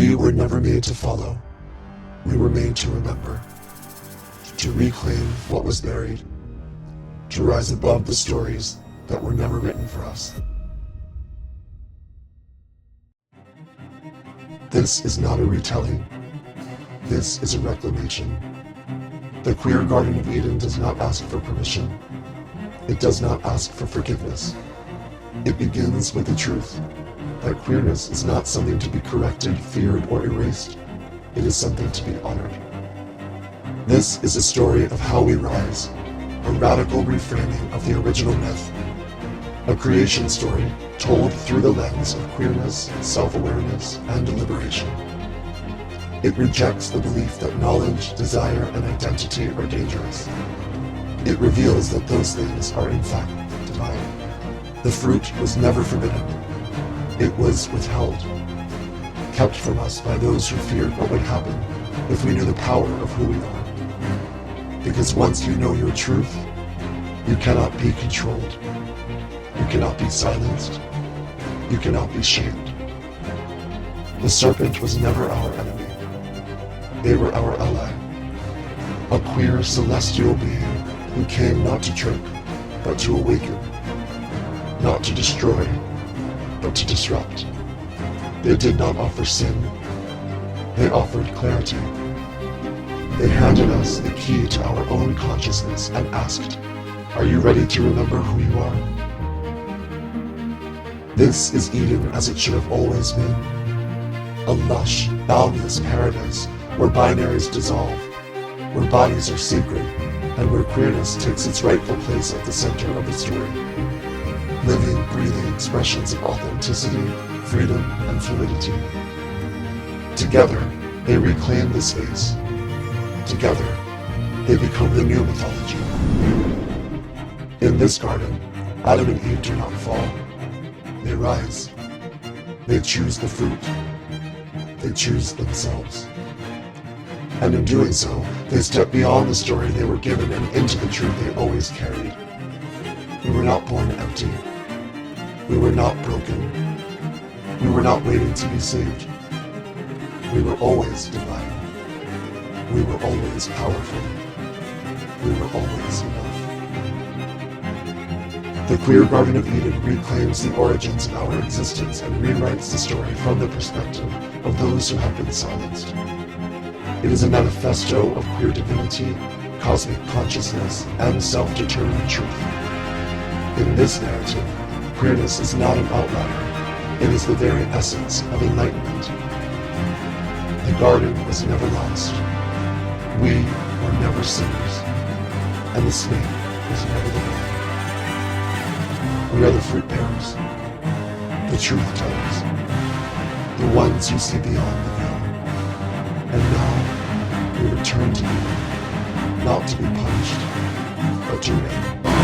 We were never made to follow. We were made to remember, to reclaim what was buried, to rise above the stories that were never written for us. This is not a retelling. This is a reclamation. The queer Garden of Eden does not ask for permission. It does not ask for forgiveness. It begins with the truth that queerness is not something to be corrected, feared, or erased. It is something to be honored. This is a story of how we rise, a radical reframing of the original myth, a creation story told through the lens of queerness, self-awareness, and liberation. It rejects the belief that knowledge, desire, and identity are dangerous. It reveals that those things are in fact divine. The fruit was never forbidden. It was withheld, kept from us by those who feared what would happen if we knew the power of who we are. Because once you know your truth, you cannot be controlled. You cannot be silenced. You cannot be shamed. The serpent was never our enemy. They were our ally. A queer celestial being who came not to trick, but to awaken. Not to destroy, but to disrupt. They did not offer sin. They offered clarity. They handed us the key to our own consciousness and asked, "Are you ready to remember who you are?" This is Eden as it should have always been. A lush, boundless paradise where binaries dissolve, where bodies are sacred, and where queerness takes its rightful place at the center of the story. Living, breathing expressions of authenticity, freedom, and fluidity. Together, they reclaim the space. Together, they become the new mythology. In this garden, Adam and Eve do not fall. They rise. They choose the fruit. They choose themselves. And in doing so, they step beyond the story they were given and into the truth they always carried. We were not born empty. We were not broken. We were not waiting to be saved. We were always divine. We were always powerful. We were always enough. The queer Garden of Eden reclaims the origins of our existence and rewrites the story from the perspective of those who have been silenced. It is a manifesto of queer divinity, cosmic consciousness, and self-determined truth. In this narrative, queerness is not an outlier. It is the very essence of enlightenment. The garden was never lost. We were never sinners. And the snake was never the man. We are the fruit bearers, the truth tellers, the ones who see beyond the veil. And now, we return to Eden, not to be punished, but to reign.